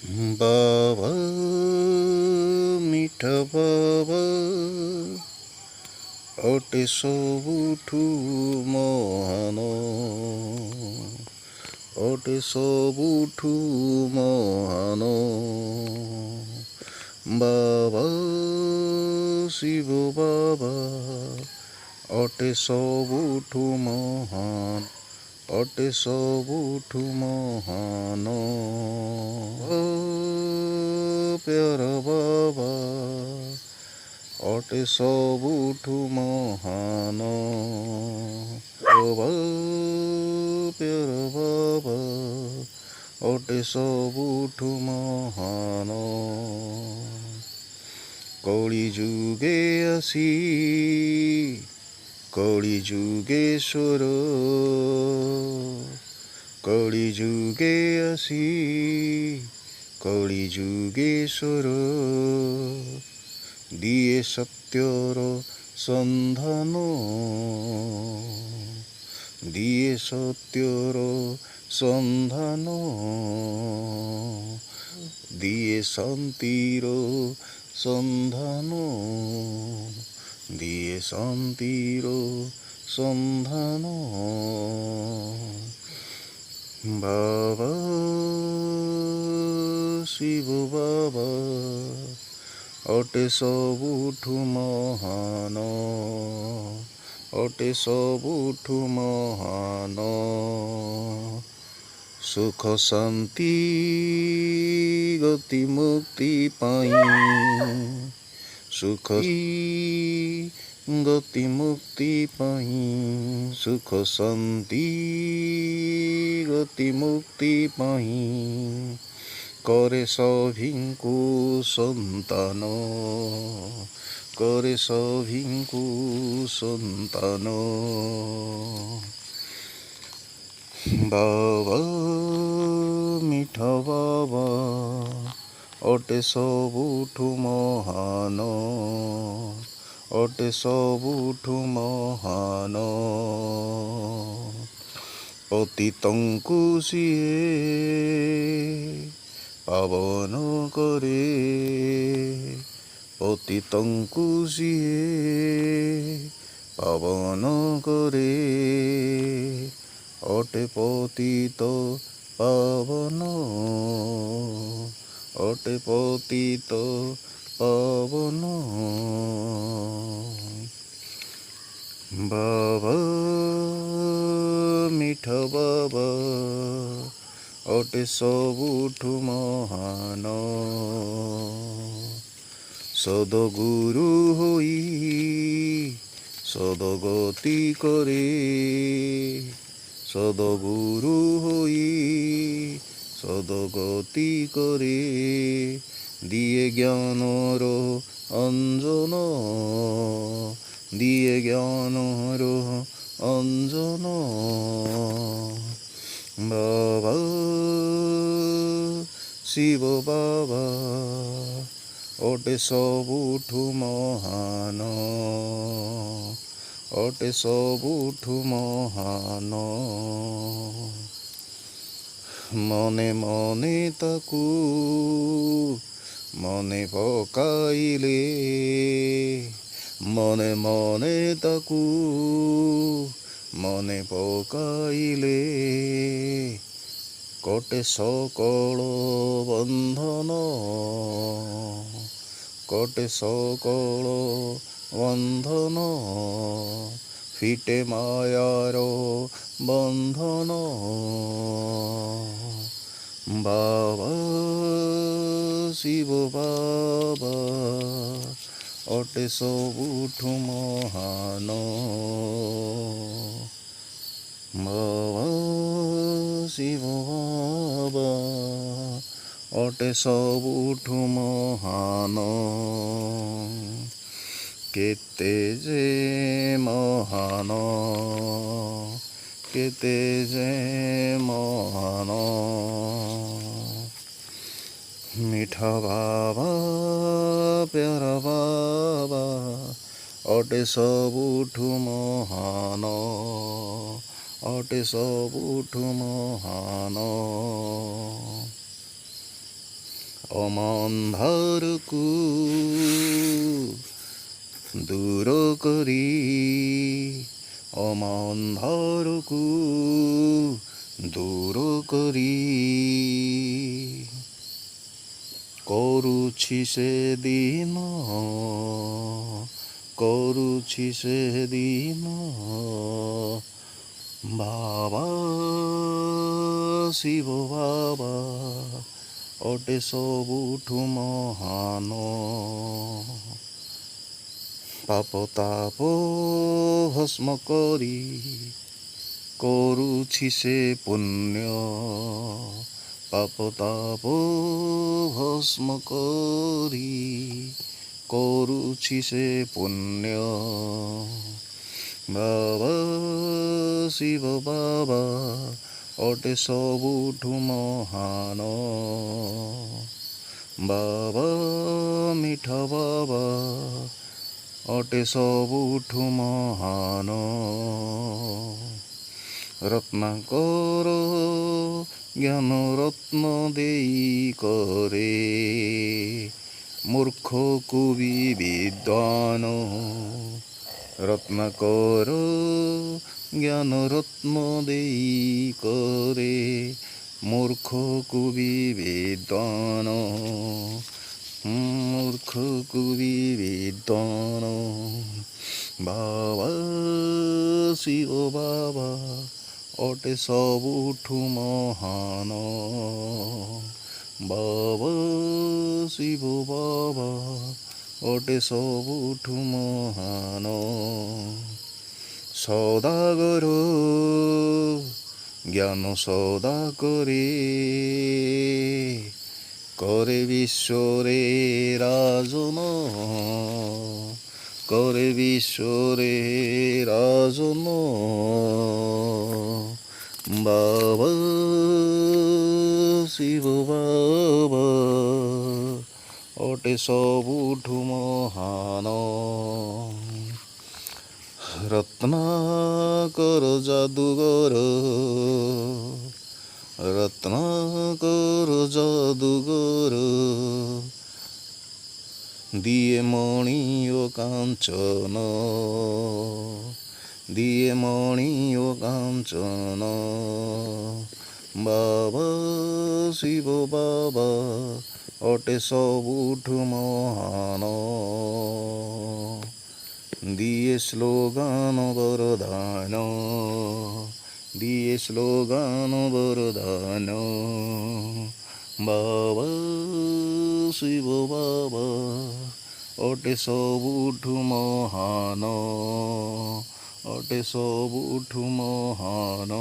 বাবা মিঠা বাবা অটে ସବୁଠୁ ମହାନ ଅଟେ ସବୁଠୁ ମହାନ ବାବା ଶିବ ବାବା ଅଟେ ସବୁଠୁ ମହାନ ଅଟେ ସବୁଠୁ ମହାନ ପ୍ୟାର ବାବା ଅଟେ ସବୁଠୁ ମହାନ ବାବା ପ୍ୟାର ବାବା ଅଟେ ସବୁଠୁ ମହାନ କଳି ଯୁଗେ ଆସି কলি যুগেশ্বর কলি যুগে আসি কলি যুগেশ্বর দিয়ে সত্যর সন্ধান দিয়ে সত্যর সন্ধান দিয়ে শান্তির সন্ধান দিয়ে শান্তির সন্ধান বাবা শিব বাবা অটে ସବୁଠୁ ମହାନ ଅଟେ ସବୁଠୁ ମହାନ ସୁଖ ଶାନ୍ତି ଗତି ମୁକ୍ତି ପାଇଁ ସୁଖ ଗତି ମୁକ୍ତି ପାଇଁ ସୁଖ ଶାନ୍ତି ଗତି ମୁକ୍ତି ପାଇଁ করে সভিଙ୍କୁ সন্তান করে সভিଙ୍କୁ সন্তান বাবা মিঠা বাবা অটে ସବୁଠୁ ମହାନ ଅଟେ ସବୁଠୁ ମହାନ ପତିତଙ୍କୁ ସିଏ ପାବନ କରେ ପତିତଙ୍କୁ ସିଏ ପାବନ କରେ ଅଟେ ପତିତ ପାବନ ଅଟେ ପତିତ পাবন বাবা মিঠা বাবা অটে ସବୁଠୁ মহান সদগুরু হই সদগতি করে সদগুরু হই সদগতি করে দিয়ে জ্ঞানর অঞ্জন দিয়ে জ্ঞানর অঞ্জন বাবা শিব বাবা অটে ସବୁଠୁ মহান অটে ସବୁଠୁ মহান মনে মনে তাকু মনে পকাইলে মনে মনে তাকু মনে পকাইলে কটে সকল বন্ধন কটে সকল বন্ধন ফিটে মায়ার বন্ধন বাবা শিব বাবা অটে ସବୁଠୁ মহান বাবা শিব বাবা অটে ସବୁଠୁ মহান কেতে যে মহান কেতে যে মহান মিঠা বাবা প্যারা বাবা অটে ସବୁଠୁ মহান অটে ସବୁଠୁ ମହାନ ଅମାନ୍ଧାରକୁ ଦୂର କରି ଅମାନ୍ଧାରକୁ ଦୂର କରି କରୁଛି ସେଦିନ କରୁଛି ସେଦିନ ବାବା ଶିବ ବାବା ଅଟେ ସବୁଠୁ ମହାନ ପାପ ତାପ ଭସ୍ମ କରି କରୁଛି ସେ ପୁଣ୍ୟ ପାପ ତାପ ଭସ୍ମ କରି କରୁଛି ସେ ପୁଣ୍ୟ ବାବା ଶିବ ବାବା ଅଟେ ସବୁଠୁ ମହାନ ବାବା ମିଠା ବାବା ଅଟେ ସବୁଠୁ ମହାନ ରତ୍ନାକର ଜ୍ଞାନ ରତ୍ନ ଦେଇ କରେ ମୂର୍ଖକୁ ବି ବିଦ୍ୱାନ ରତ୍ନାକର ଜ୍ଞାନ ରତ୍ନ ଦେଇ କରେ ମୂର୍ଖକୁ ବି ବିଦ୍ୱାନ ମୂର୍ଖକୁ ବି ବିଦ୍ୱାନ ବାବା ଶିବ ବାବା ଅଟେ ସବୁଠୁ ମହାନ ବାବା ଶିବ ବାବା ଅଟେ ସବୁଠୁ ମହାନ ସଦାଗର ଜ୍ଞାନ ସଦା କରେ করে বিশ্বরে রাজন করে বিশ্বরে রাজন বাবা শিব বাবা অটে ସବୁଠୁ মহান রত্নাকর জাদুঘর রত্নাকর জাদুঘর দিয়ে মণি ও কাঞ্চন দিয়ে মণি ও কাঞ্চন বাবা শিব বাবা অটে ସବୁଠୁ মহান দিয়ে স্লোগান বরদান দিয়ে স্লোগান বরদান বাবা শিব বাবা অটে ସବୁଠୁ মহান অটে ସବୁଠୁ মহান